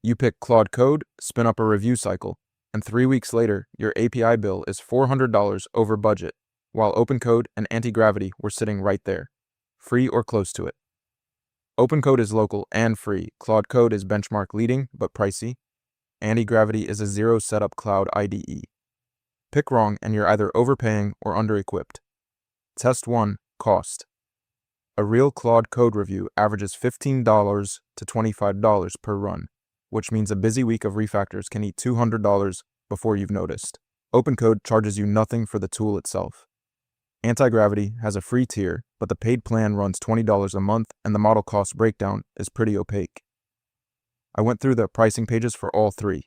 You pick Claude Code, spin up a review cycle, and 3 weeks later, your API bill is $400 over budget, while OpenCode and Antigravity were sitting right there, free or close to it. OpenCode is local and free. Claude Code is benchmark leading, but pricey. Antigravity is a zero setup cloud IDE. Pick wrong and you're either overpaying or under-equipped. Test 1. Cost. A real Claude Code review averages $15 to $25 per run, which means a busy week of refactors can eat $200 before you've noticed. OpenCode charges you nothing for the tool itself. Antigravity has a free tier, but the paid plan runs $20 a month and the model cost breakdown is pretty opaque. I went through the pricing pages for all three.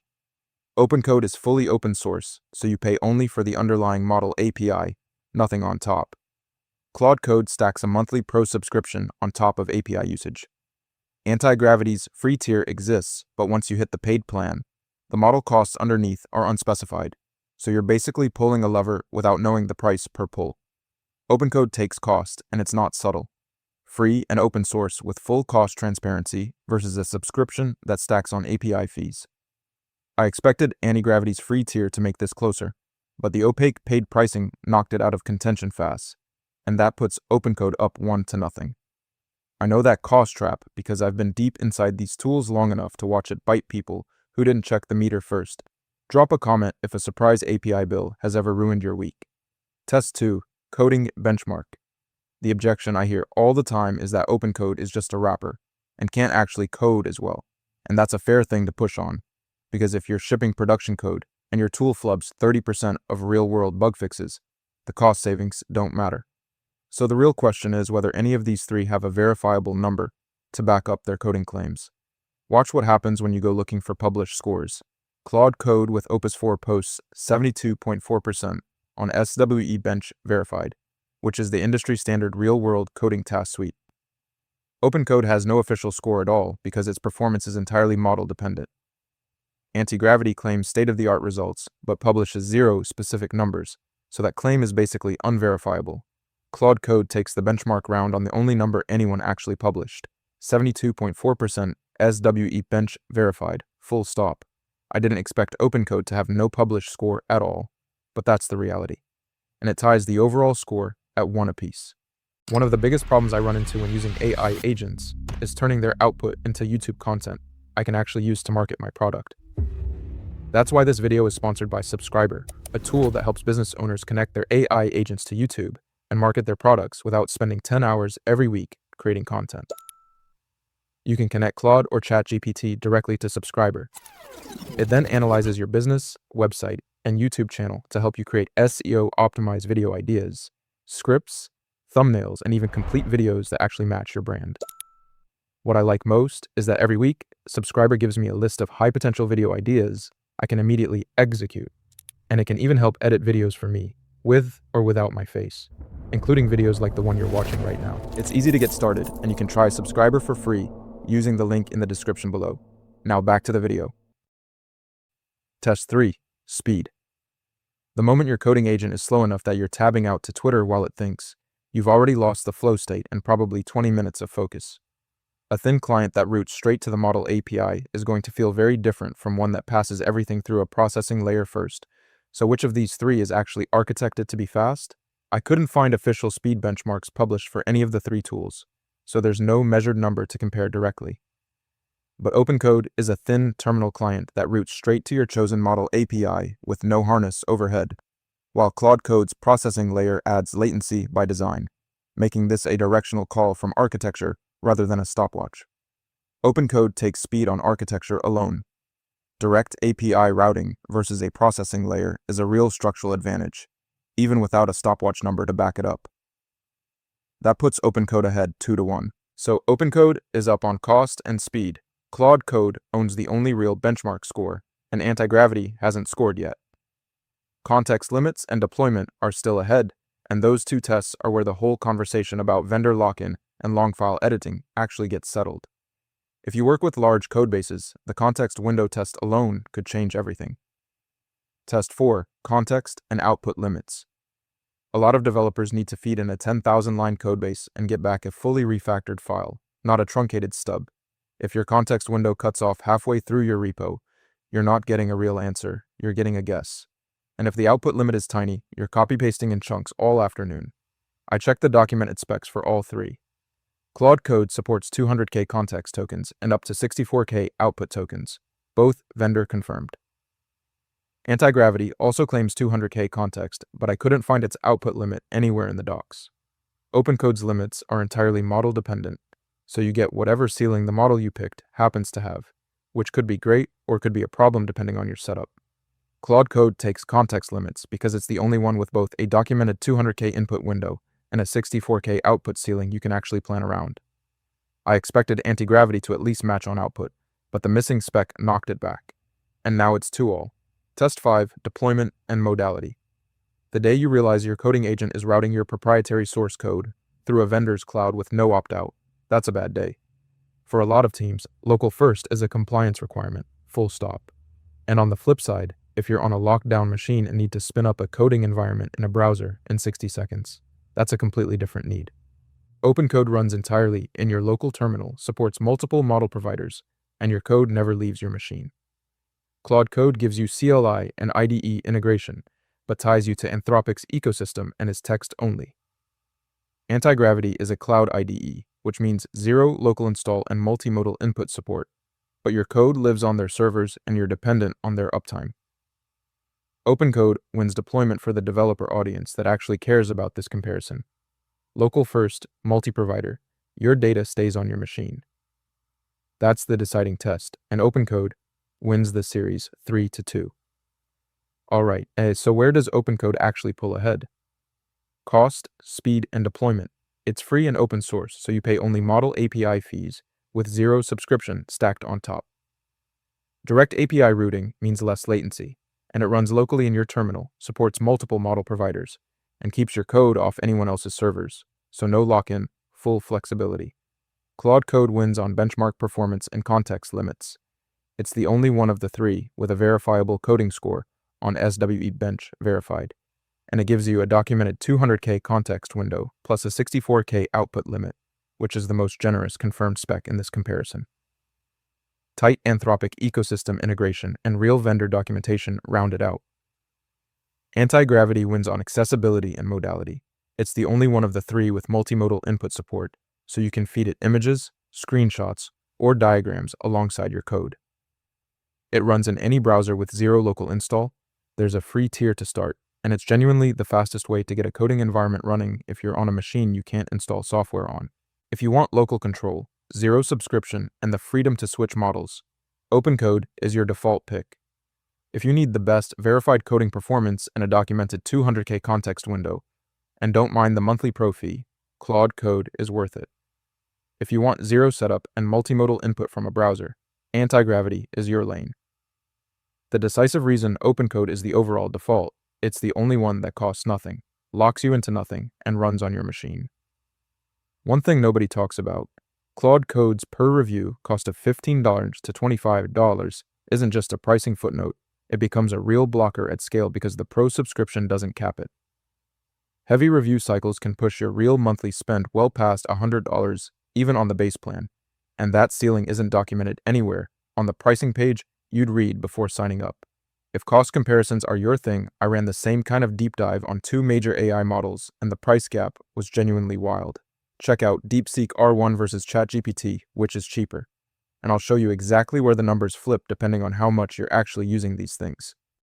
OpenCode is fully open source, so you pay only for the underlying model API, nothing on top. Claude Code stacks a monthly pro subscription on top of API usage. Antigravity's free tier exists, but once you hit the paid plan, the model costs underneath are unspecified, so you're basically pulling a lever without knowing the price per pull. OpenCode takes cost, and it's not subtle. Free and open source with full cost transparency versus a subscription that stacks on API fees. I expected Antigravity's free tier to make this closer, but the opaque paid pricing knocked it out of contention fast, and that puts OpenCode up 1-0. I know that cost trap because I've been deep inside these tools long enough to watch it bite people who didn't check the meter first. Drop a comment if a surprise API bill has ever ruined your week. Test 2. Coding benchmark. The objection I hear all the time is that OpenCode is just a wrapper and can't actually code as well. And that's a fair thing to push on, because if you're shipping production code and your tool flubs 30% of real-world bug fixes, the cost savings don't matter. So the real question is whether any of these three have a verifiable number to back up their coding claims. Watch what happens when you go looking for published scores. Claude Code with Opus 4 posts 72.4% on SWE Bench Verified, which is the industry standard real-world coding task suite. OpenCode has no official score at all because its performance is entirely model-dependent. Antigravity claims state-of-the-art results, but publishes 0 specific numbers, so that claim is basically unverifiable. Claude Code takes the benchmark round on the only number anyone actually published, 72.4% SWE Bench Verified, full stop. I didn't expect OpenCode to have no published score at all, but that's the reality. And it ties the overall score at 1 apiece. One of the biggest problems I run into when using AI agents is turning their output into YouTube content I can actually use to market my product. That's why this video is sponsored by Subscriber, a tool that helps business owners connect their AI agents to YouTube and market their products without spending 10 hours every week creating content. You can connect Claude or ChatGPT directly to Subscriber. It then analyzes your business, website, and YouTube channel to help you create SEO-optimized video ideas, scripts, thumbnails, and even complete videos that actually match your brand. What I like most is that every week, Subscriber gives me a list of high-potential video ideas I can immediately execute, and it can even help edit videos for me, with or without my face, including videos like the one you're watching right now. It's easy to get started, and you can try Subscriber for free using the link in the description below. Now back to the video. Test 3. Speed. The moment your coding agent is slow enough that you're tabbing out to Twitter while it thinks, you've already lost the flow state and probably 20 minutes of focus. A thin client that routes straight to the model API is going to feel very different from one that passes everything through a processing layer first. So which of these three is actually architected to be fast? I couldn't find official speed benchmarks published for any of the three tools, so there's no measured number to compare directly. But OpenCode is a thin terminal client that routes straight to your chosen model API with no harness overhead, while Claude Code's processing layer adds latency by design, making this a directional call from architecture rather than a stopwatch. OpenCode takes speed on architecture alone. Direct API routing versus a processing layer is a real structural advantage, even without a stopwatch number to back it up. That puts OpenCode ahead 2-1. So OpenCode is up on cost and speed. Claude Code owns the only real benchmark score, and Antigravity hasn't scored yet. Context limits and deployment are still ahead, and those two tests are where the whole conversation about vendor lock-in and long file editing actually gets settled. If you work with large codebases, the context window test alone could change everything. Test 4. Context and output limits. A lot of developers need to feed in a 10,000-line codebase and get back a fully refactored file, not a truncated stub. If your context window cuts off halfway through your repo, you're not getting a real answer, you're getting a guess. And if the output limit is tiny, you're copy-pasting in chunks all afternoon. I checked the documented specs for all three. Claude Code supports 200K context tokens and up to 64K output tokens, both vendor confirmed. Antigravity also claims 200K context, but I couldn't find its output limit anywhere in the docs. OpenCode's limits are entirely model dependent, so you get whatever ceiling the model you picked happens to have, which could be great or could be a problem depending on your setup. Claude Code takes context limits because it's the only one with both a documented 200K input window and a 64K output ceiling you can actually plan around. I expected Antigravity to at least match on output, but the missing spec knocked it back. And now it's 2-all. Test 5, Deployment and Modality. The day you realize your coding agent is routing your proprietary source code through a vendor's cloud with no opt-out, that's a bad day. For a lot of teams, local first is a compliance requirement, full stop. And on the flip side, if you're on a locked-down machine and need to spin up a coding environment in a browser in 60 seconds, that's a completely different need. OpenCode runs entirely in your local terminal, supports multiple model providers, and your code never leaves your machine. Claude Code gives you CLI and IDE integration, but ties you to Anthropic's ecosystem and is text only. Antigravity is a cloud IDE, which means zero local install and multimodal input support, but your code lives on their servers and you're dependent on their uptime. OpenCode wins deployment for the developer audience that actually cares about this comparison. Local first, multi-provider, your data stays on your machine. That's the deciding test, and OpenCode wins the series 3-2. Alright, so where does OpenCode actually pull ahead? Cost, speed, and deployment. It's free and open source, so you pay only model API fees, with zero subscription stacked on top. Direct API routing means less latency, and it runs locally in your terminal, supports multiple model providers, and keeps your code off anyone else's servers, so no lock-in, full flexibility. Claude Code wins on benchmark performance and context limits. It's the only one of the three with a verifiable coding score on SWE Bench verified, and it gives you a documented 200K context window plus a 64K output limit, which is the most generous confirmed spec in this comparison. Tight Anthropic ecosystem integration and real vendor documentation round it out. Antigravity wins on accessibility and modality. It's the only one of the three with multimodal input support, so you can feed it images, screenshots, or diagrams alongside your code. It runs in any browser with zero local install. There's a free tier to start, and it's genuinely the fastest way to get a coding environment running if you're on a machine you can't install software on. If you want local control, zero subscription, and the freedom to switch models, OpenCode is your default pick. If you need the best verified coding performance and a documented 200K context window, and don't mind the monthly pro fee, Claude Code is worth it. If you want zero setup and multimodal input from a browser, Antigravity is your lane. The decisive reason OpenCode is the overall default, it's the only one that costs nothing, locks you into nothing, and runs on your machine. One thing nobody talks about, Claude Code's per review cost of $15 to $25 isn't just a pricing footnote, it becomes a real blocker at scale because the pro subscription doesn't cap it. Heavy review cycles can push your real monthly spend well past $100 even on the base plan, and that ceiling isn't documented anywhere on the pricing page you'd read before signing up. If cost comparisons are your thing, I ran the same kind of deep dive on two major AI models, and the price gap was genuinely wild. Check out DeepSeek R1 versus ChatGPT, which is cheaper. And I'll show you exactly where the numbers flip depending on how much you're actually using these things.